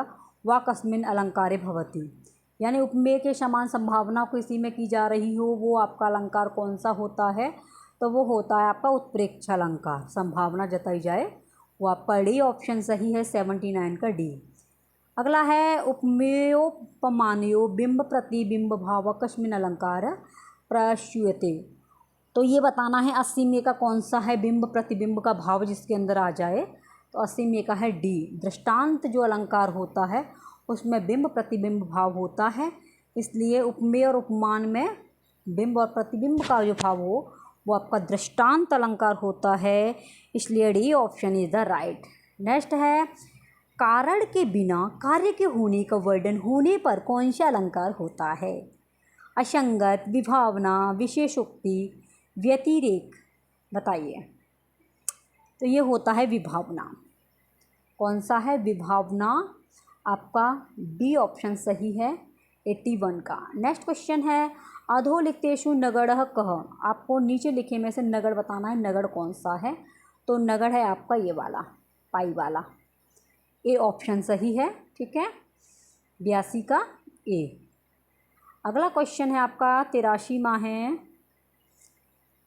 व कस्मिन् अलंकारे भवति, यानी उपमेय के समान संभावना को इसी में की जा रही हो, वो आपका अलंकार कौन सा होता है? तो वो होता है आपका उत्प्रेक्ष अलंकार, संभावना जताई जाए, वो आपका डी ऑप्शन सही है, 79 का डी। अगला है उपमेयोपमानयो बिंब प्रतिबिंब भाव कस्मिन् अलंकार प्रस्यूयते। तो ये बताना है 80 में का कौन सा है बिंब प्रतिबिंब का भाव जिसके अंदर आ जाए। तो 80 में का है डी। दृष्टांत जो अलंकार होता है उसमें बिंब प्रतिबिंब भाव होता है, इसलिए उपमेय और उपमान में बिंब और प्रतिबिंब का जो भाव हो वो आपका दृष्टांत अलंकार होता है, इसलिए D option is the right. Next है कारण के बिना कार्य के होने का वर्णन होने पर कौन सा अलंकार होता है। असंगत, विभावना, विशेषोक्ति, व्यतिरेक, बताइए। तो ये होता है विभावना। कौन सा है विभावना, आपका डी ऑप्शन सही है 81 का। नेक्स्ट क्वेश्चन है अधोलिखितेषु नगढ़ कः। आपको नीचे लिखे में से नगढ़ बताना है, नगढ़ कौन सा है। तो नगढ़ है आपका ये वाला, पाई वाला, ए ऑप्शन सही है। ठीक है, 82 का ए। अगला क्वेश्चन है आपका 83वां है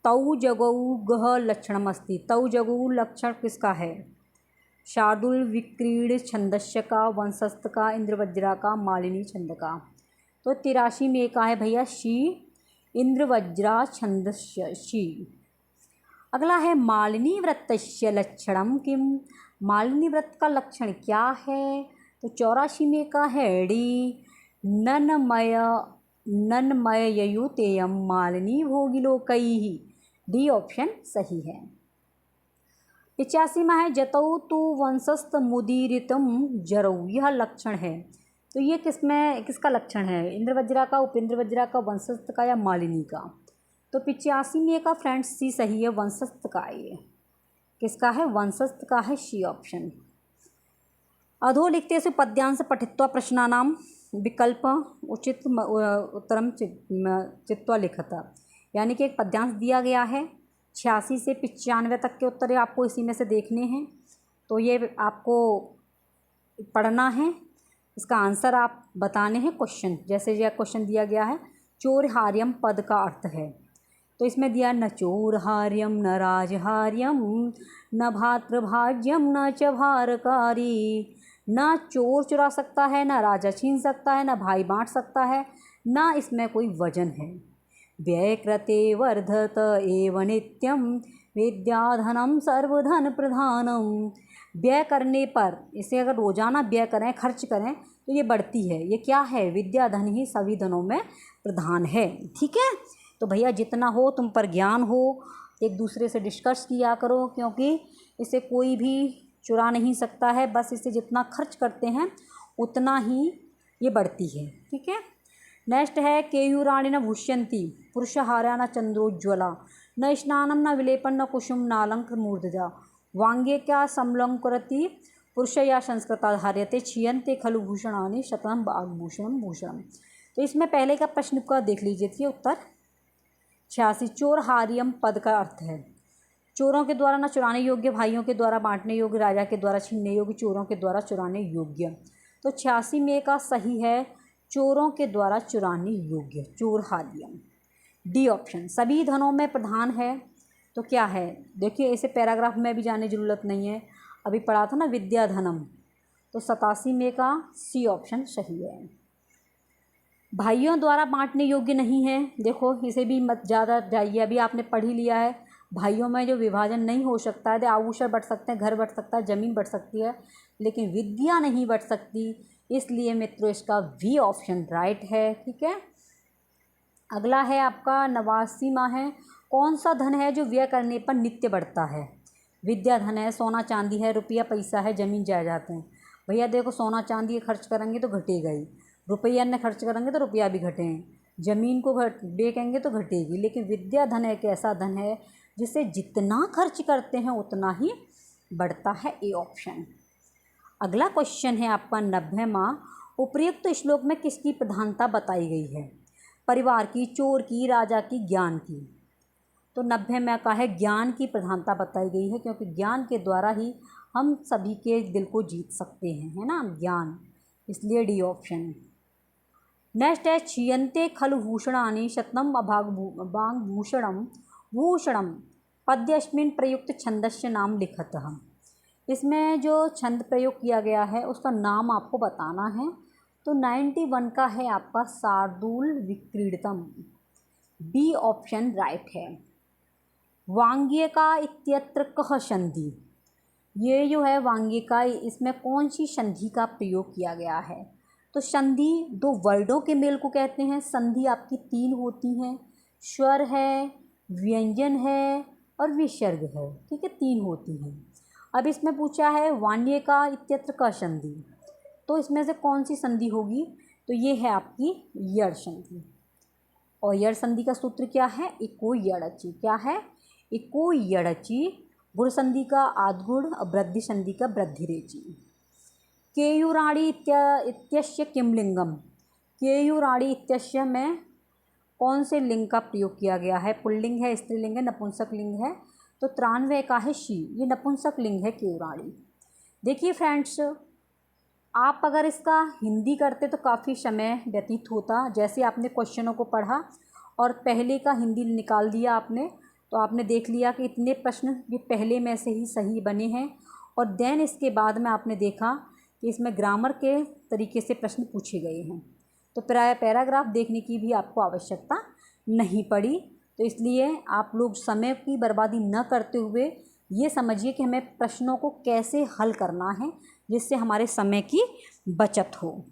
तौ जगौ गह लक्षणम अस्ति। तौ जगौ लक्षण किसका है। शार्दुल, विक्रीड छंदस्य का, वंशस्थ का, इंद्रवज्रा का, मालिनी छंद का। तो 83 में का है भैया शी, इंद्रवज्रा छंदस्य शी। अगला है मालिनी वृत्तस्य लक्षणम किम। मालिनी व्रत का लक्षण क्या है। तो 84 में का है डी नन्मययुतेयम मालिनी भोगिलोकैः। डी ऑप्शन सही है। 85 में है जतौ तु वंशस्थ मुदीरितम जरौ। यह लक्षण है। तो ये किसका लक्षण है, इंद्रवज्रा का, उपेंद्रवज्रा का, वंशस्थ का या मालिनी का। तो 85 में का फ्रेंड्स सी सही है, वंशस्थ का। ये किसका है, वंशस्थ का है, सी ऑप्शन। अधोलिखितेषु पद्यांश पठित्वा प्रश्नानां विकल्प उचित उत्तरम चित्वा लिखत। यानी कि एक पद्यांश दिया गया है, 86 से 95 तक के उत्तर आपको इसी में से देखने हैं। तो ये आपको पढ़ना है, इसका आंसर आप बताने हैं क्वेश्चन। जैसे यह क्वेश्चन दिया गया है चोरहार्यम पद का अर्थ है। तो इसमें दिया न चोरहार्यम न राजहार्यम न भातृभाज्यम न च भारकारी। न चोर चुरा सकता है, न राजा छीन सकता है, न भाई बांट सकता है, न इसमें कोई वजन है। व्यय कृते वर्धत एव नित्यम विद्याधनम सर्वधन प्रधानम। व्यय करने पर, इसे अगर रोजाना व्यय करें, खर्च करें तो ये बढ़ती है। ये क्या है, विद्या धन ही सभी धनों में प्रधान है। ठीक है, तो भैया जितना हो तुम पर ज्ञान हो, एक दूसरे से डिस्कस किया करो, क्योंकि इसे कोई भी चुरा नहीं सकता है। बस इसे जितना खर्च करते हैं उतना ही ये बढ़ती है। ठीक है, नेक्स्ट है केयूराणि न भुष्यन्ति पुरुषहारा न चंद्रोज्ज्वला न स्नानम न विलेपन न कुसुम नालंक मूर्धजा वांगे क्या समलंकरति पुरुष या संस्कृता धार्यते क्षीयन्ते खलु भूषणानि शतम बागभूषणम भूषणम। तो इसमें पहले का प्रश्न का देख लीजिए थी उत्तर 86। चोरहार्यम पद का अर्थ है चोरों के द्वारा न चुराने योग्य, भाइयों के द्वारा बांटने योग्य, राजा के द्वारा छीनने योग्य, चोरों के द्वारा चुराने योग्य। तो 86 में का सही है चोरों के द्वारा चुराने योग्य, चोरहार्यम, डी ऑप्शन। सभी धनों में प्रधान है तो क्या है, देखिए इसे पैराग्राफ में भी जाने ज़रूरत नहीं है, अभी पढ़ा था ना विद्या धनम। तो 87 में का सी ऑप्शन सही है। भाइयों द्वारा बांटने योग्य नहीं है, देखो इसे भी मत ज़्यादा जाइए, अभी आपने पढ़ ही लिया है। भाइयों में जो विभाजन नहीं हो सकता है, आभूषण बढ़ सकते हैं, घर बढ़ सकता है, ज़मीन बढ़ सकती है, लेकिन विद्या नहीं बढ़ सकती, इसलिए मित्रों इसका वी ऑप्शन राइट है। ठीक है, अगला है आपका 89वां है कौन सा धन है जो व्यय करने पर नित्य बढ़ता है। विद्या धन है, सोना चांदी है, रुपया पैसा है, ज़मीन जायदाद हैं। भैया देखो सोना चांदी खर्च करेंगे तो घटेगा ही, रुपया ने खर्च करेंगे तो रुपया भी घटें, ज़मीन को बेचेंगे तो घटेगी, लेकिन विद्या धन एक ऐसा धन है जिसे जितना खर्च करते हैं उतना ही बढ़ता है, ए ऑप्शन। अगला क्वेश्चन है आपका 90वां उपर्युक्त श्लोक में किसकी प्रधानता बताई गई है। परिवार की, चोर की, राजा की, ज्ञान की। तो 90 में का है ज्ञान की प्रधानता बताई गई है, क्योंकि ज्ञान के द्वारा ही हम सभी के दिल को जीत सकते हैं, है ना, ज्ञान, इसलिए डी ऑप्शन। नेक्स्ट है क्षीयन्ते खलु भूषणानि शतनम अभागभूषणम भूषणम पद्यस्मिन् प्रयुक्त छंदस्य नाम लिखतः। इसमें जो छंद प्रयोग किया गया है उसका नाम आपको बताना है। तो 91 का है आपका शार्दूल विक्रीडितम, बी ऑप्शन राइट है। वांग्यका इत्यत्र कः संधि, ये जो है वांग्यका, इसमें कौन सी संधि का प्रयोग किया गया है? तो संधि दो वर्डों के मेल को कहते हैं। संधि आपकी 3 होती हैं, स्वर है, व्यंजन है और विसर्ग है, ठीक है, 3 होती हैं। अब इसमें पूछा है वांग्यका इत्यत्र कः संधि, तो इसमें से कौन सी संधि होगी? तो ये है आपकी यड़ संधि। और यड़ संधि का सूत्र क्या है? इको यड़चि। क्या है? इको यड़चि। गुण संधि का आद्गुण, वृद्धि संधि का वृद्धिरेचि। केयूराणि इत्यस्य किम लिंगम, केयूराणि इत्यस्य में कौन से लिंग का प्रयोग किया गया है? पुल्लिंग है, स्त्रीलिंग है, नपुंसक लिंग है? तो 93 का है शी, ये नपुंसक लिंग है केयूराणि। देखिए फ्रेंड्स, आप अगर इसका हिंदी करते तो काफ़ी समय व्यतीत होता। जैसे आपने क्वेश्चनों को पढ़ा और पहले का हिंदी निकाल दिया आपने, तो आपने देख लिया कि इतने प्रश्न ये पहले में से ही सही बने हैं। और देन इसके बाद में आपने देखा कि इसमें ग्रामर के तरीके से प्रश्न पूछे गए हैं, तो पैराग्राफ देखने की भी आपको आवश्यकता नहीं पड़ी। तो इसलिए आप लोग समय की बर्बादी न करते हुए ये समझिए कि हमें प्रश्नों को कैसे हल करना है जिससे हमारे समय की बचत हो।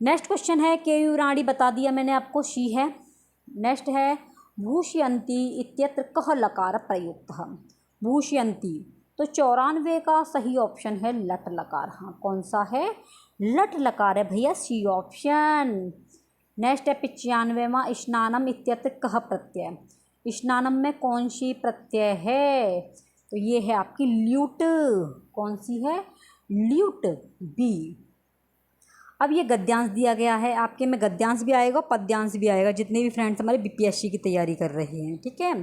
नेक्स्ट क्वेश्चन है, केयूराणि बता दिया मैंने आपको, शी है। नेक्स्ट है भूष्यन्ति इत्यत्र कः लकार प्रयुक्तः, भूष्यन्ति, तो 94 का सही ऑप्शन है लट लकार। हाँ, कौन सा है? लट लकार है भैया, सी ऑप्शन। नेक्स्ट है 95वां, स्नानम इत्यत्र कः प्रत्यय, स्नानम में कौन सी प्रत्यय है? तो ये है आपकी ल्यूट। कौन सी है? Lute, B. अब ये गद्यांश दिया गया है, आपके में गद्यांश भी आएगा, पद्यांश भी आएगा, जितने भी फ्रेंड्स हमारे बीपीएससी की तैयारी कर रहे हैं, ठीक है।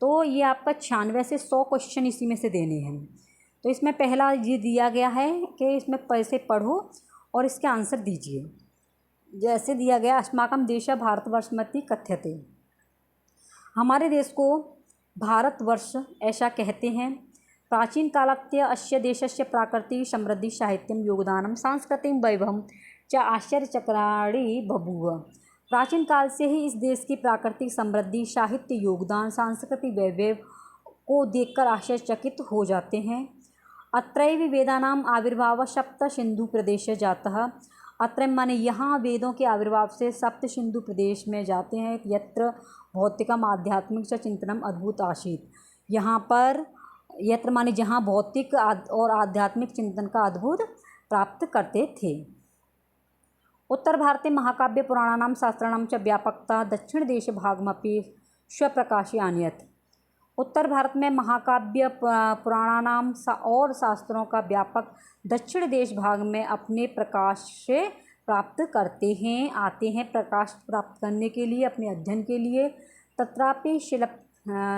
तो ये आपका 96 से 100 क्वेश्चन इसी में से देने हैं। तो इसमें पहला ये दिया गया है कि इसमें पैसे पढ़ो और इसके आंसर दीजिए। जैसे दिया गया, अस्माकं देशः भारतवर्षमिति कथ्यते, हमारे देश को भारतवर्ष ऐसा कहते हैं। प्राचीन कालत्य अस्य देशस्य प्राकृतिक समृद्धि साहित्यम योगदानम सांस्कृतिक वैभवम च आश्चर्यचक्राणि बभूव, प्राचीन काल से ही इस देश की प्राकृतिक समृद्धि, साहित्य योगदान, सांस्कृतिक वैभव को देखकर आश्चर्यचकित हो जाते हैं। अत्रैव वेदानाम आविर्भाव सप्त सिंधु प्रदेश जातः, अत्र माने यहाँ वेदों के आविर्भाव से सप्त सिंधु प्रदेश में जाते हैं। यत्र भौतिकम आध्यात्मिक च चिंतनम अद्भुत आसीत, यहाँ पर यत्र माने जहाँ भौतिक और आध्यात्मिक चिंतन का अद्भुत प्राप्त करते थे। उत्तर भारते महाकाव्य पुराणानां शास्त्राणां च व्यापकता दक्षिण देश भागमपि स्वप्रकाशे आनयत्, उत्तर भारत में महाकाव्य पुराणानाम और शास्त्रों का व्यापक दक्षिण देश भाग में अपने प्रकाश से प्राप्त करते हैं, आते हैं प्रकाश प्राप्त करने के लिए, अपने अध्ययन के लिए। तत्रापि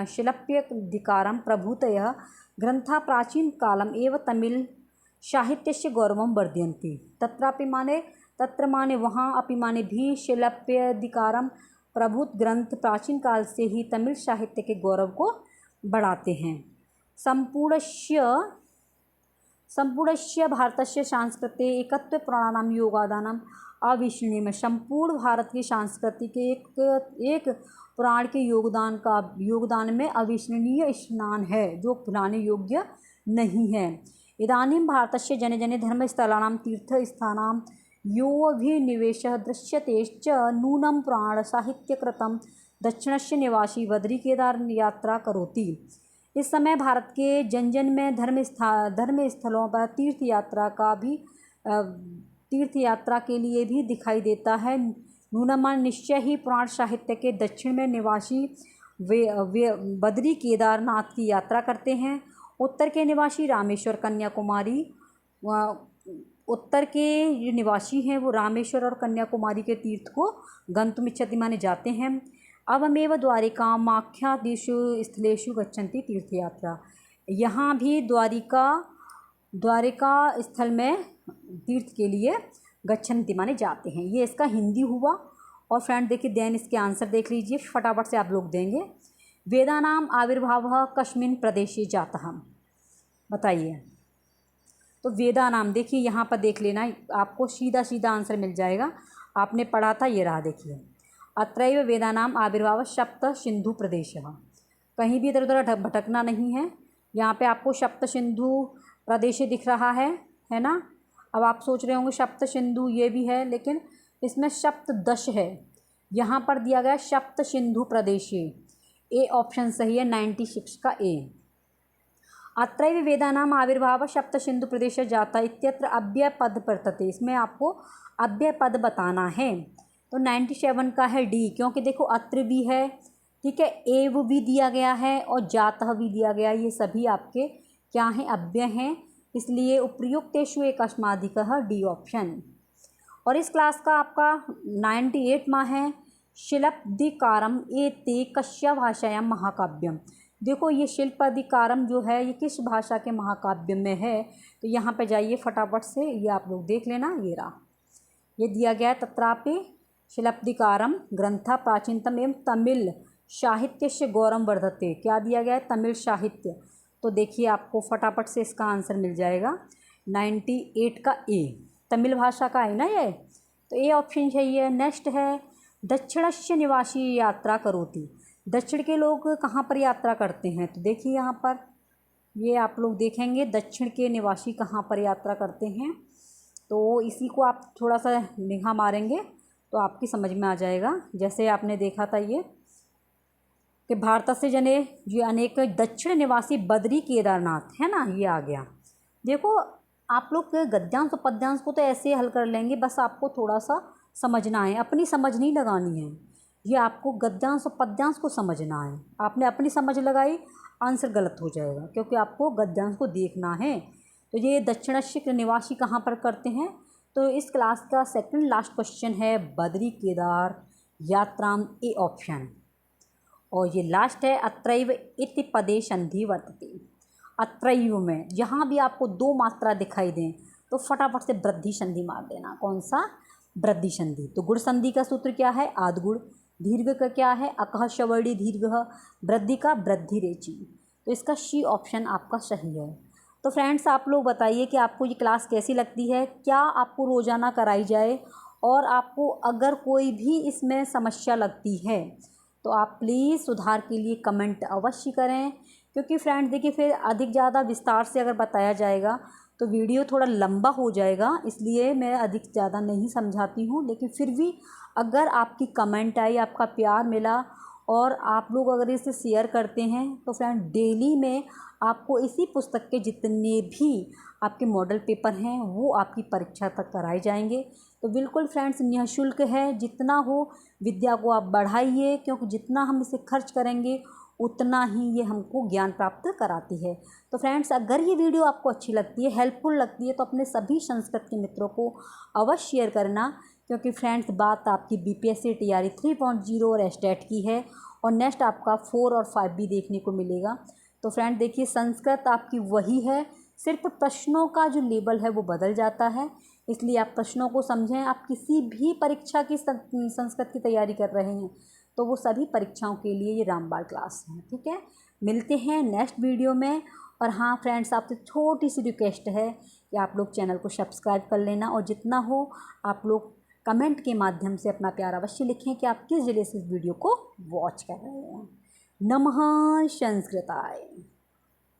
शिल्प्यधिकारं प्रभूतयः ग्रंथा प्राचीन कालम एवं तमिल साहित्यस्य गौरवं वर्धयन्ति, तत्रापि माने तत्र माने वहाँ, अपि माने भी, शिल्प्यधिकारम प्रभुत ग्रंथ प्राचीन काल से ही तमिल साहित्य के गौरव को बढ़ाते हैं। संपूर्णस्य भारतस्य सांस्कृते एकत्व पुराणानां योगदानम अविस्मरणीय, में संपूर्ण भारत की संस्कृति के एक पुराण के योगदान में अविस्मरणीय स्नान है, जो भुलाने योग्य नहीं है। इदानीं भारतस्य जने जने धर्मस्थलानां तीर्थस्थानां योऽभिनिवेशः दृश्यतेश्च नूनं पुराण साहित्यकृतं दक्षिणस्य निवासी बद्री केदार यात्रा करोति। इस समय भारत के जन जन में धर्म स्थलों पर तीर्थ यात्रा के लिए भी दिखाई देता है। नूनमान निश्चय ही पुराण साहित्य के दक्षिण में निवासी वे बद्री केदारनाथ की यात्रा करते हैं। उत्तर के निवासी रामेश्वर कन्याकुमारी, उत्तर के जो निवासी हैं वो रामेश्वर और कन्याकुमारी के तीर्थ को गंतुमिच्छति माने जाते हैं। अवमेव द्वारिकामाख्यादिषु स्थलेषु गच्छन्ति तीर्थयात्रा, यहाँ भी द्वारिका स्थल में तीर्थ के लिए गच्छन्ति माने जाते हैं। ये इसका हिंदी हुआ। और फ्रेंड देखिए, देन इसके आंसर देख लीजिए, फटाफट से आप लोग देंगे। वेदानाम आविर्भाव कस्मिन् प्रदेशे जातः, बताइए। तो वेदा नाम, देखिए यहाँ पर देख लेना, आपको सीधा सीधा आंसर मिल जाएगा। आपने पढ़ा था, ये रहा देखिए। अत्रैव वेदा नाम आविर्भाव सप्त सिंधु प्रदेश, कहीं भी इधर उधर भटकना नहीं है। यहाँ पे आपको सप्त सिंधु प्रदेश दिख रहा है ना। अब आप सोच रहे होंगे सप्त सिंधु ये भी है, लेकिन इसमें सप्तदश है, यहाँ पर दिया गया सप्त सिंधु प्रदेश। ए ऑप्शन सही है, 96 का ए। अत्रैव वेदानाम आविर्भाव सप्त सिंधु प्रदेश जाता इत्यत्र अव्यय पद वर्तते, इसमें आपको अव्यय पद बताना है। तो 97 का है डी, क्योंकि देखो अत्र भी है, ठीक है, एव भी दिया गया है और जातः भी दिया गया है, ये सभी आपके क्या हैं, अव्यय हैं, इसलिए उपर्युक्तेषु एकस्माधिकः डी ऑप्शन। और इस क्लास का आपका 98वां है शिल्पाधिकारम एते कस्य भाषायां महाकाव्यम। देखो ये शिल्पाधिकारम जो है ये किस भाषा के महाकाव्य में है, तो यहाँ पे जाइए फटाफट से, ये आप लोग देख लेना, ये रहा, ये दिया गया है। तत्रापि शिल्पाधिकारम ग्रंथ प्राचीनतम एवं तमिल साहित्य से गौरव वर्धते, क्या दिया गया है, तमिल साहित्य। तो देखिए आपको फटाफट से इसका आंसर मिल जाएगा 98 का ए, तमिल भाषा का है ना ये, तो ए ऑप्शन सही है। नेक्स्ट है दक्षिणस्य निवासी यात्रा करोति, दक्षिण के लोग कहाँ पर यात्रा करते हैं, तो देखिए यहाँ पर ये आप लोग देखेंगे दक्षिण के निवासी कहाँ पर यात्रा करते हैं। तो इसी को आप थोड़ा सा निगाह मारेंगे तो आपकी समझ में आ जाएगा। जैसे आपने देखा था ये कि भारत से जने ये अनेक दक्षिण निवासी बद्री केदारनाथ है ना, ये आ गया। देखो आप लोग गद्यांश और पद्यांश को तो ऐसे हल कर लेंगे, बस आपको थोड़ा सा समझना है, अपनी समझ नहीं लगानी है। ये आपको गद्यांश और पद्यांश को समझना है, आपने अपनी समझ लगाई आंसर गलत हो जाएगा, क्योंकि आपको गद्यांश को देखना है। तो ये दक्षिणस्य निवासी कहाँ पर करते हैं, तो इस क्लास का सेकंड लास्ट क्वेश्चन है बद्री केदार यात्राम, ए ऑप्शन। और ये लास्ट है अत्रैव इति पदे संधि वर्तते, अत्रैव में जहाँ भी आपको दो मात्रा दिखाई दें तो फटाफट से वृद्धि संधि मार देना। कौन सा, वृद्धि संधि। तो गुण संधि का सूत्र क्या है, आदगुण। दीर्घ का क्या है, अकह शवर्णी दीर्घ। वृद्धि का वृद्धि रेचि। तो इसका सी ऑप्शन आपका सही है। तो फ्रेंड्स आप लोग बताइए कि आपको ये क्लास कैसी लगती है, क्या आपको रोज़ाना कराई जाए, और आपको अगर कोई भी इसमें समस्या लगती है तो आप प्लीज़ सुधार के लिए कमेंट अवश्य करें, क्योंकि फ्रेंड्स देखिए फिर अधिक ज़्यादा विस्तार से अगर बताया जाएगा तो वीडियो थोड़ा लंबा हो जाएगा, इसलिए मैं अधिक ज़्यादा नहीं समझाती हूँ। लेकिन फिर भी अगर आपकी कमेंट आई, आपका प्यार मिला और आप लोग अगर इसे शेयर करते हैं तो फ्रेंड डेली में आपको इसी पुस्तक के जितने भी आपके मॉडल पेपर हैं वो आपकी परीक्षा तक कराए जाएंगे। तो बिल्कुल फ्रेंड्स निःशुल्क है, जितना हो विद्या को आप बढ़ाइए, क्योंकि जितना हम इसे खर्च करेंगे उतना ही ये हमको ज्ञान प्राप्त कराती है। तो फ्रेंड्स अगर ये वीडियो आपको अच्छी लगती है, हेल्पफुल लगती है, तो अपने सभी संस्कृत के मित्रों को अवश्य शेयर करना, क्योंकि फ्रेंड्स बात आपकी बीपीएससी टीआरई 3.0 और एस्टेट की है, और नेक्स्ट आपका 4 और 5 भी देखने को मिलेगा। तो फ्रेंड देखिए संस्कृत आपकी वही है, सिर्फ प्रश्नों का जो लेवल है वो बदल जाता है, इसलिए आप प्रश्नों को समझें। आप किसी भी परीक्षा की संस्कृत की तैयारी कर रहे हैं तो वो सभी परीक्षाओं के लिए ये रामबाण क्लास है, ठीक है। मिलते हैं नेक्स्ट वीडियो में। और हाँ फ्रेंड्स आपसे छोटी सी रिक्वेस्ट है कि आप लोग चैनल को सब्सक्राइब कर लेना, और जितना हो आप लोग कमेंट के माध्यम से अपना प्यार अवश्य लिखें कि आप किस जिले से इस वीडियो को वॉच कर रहे हैं। नमः संस्कृताय।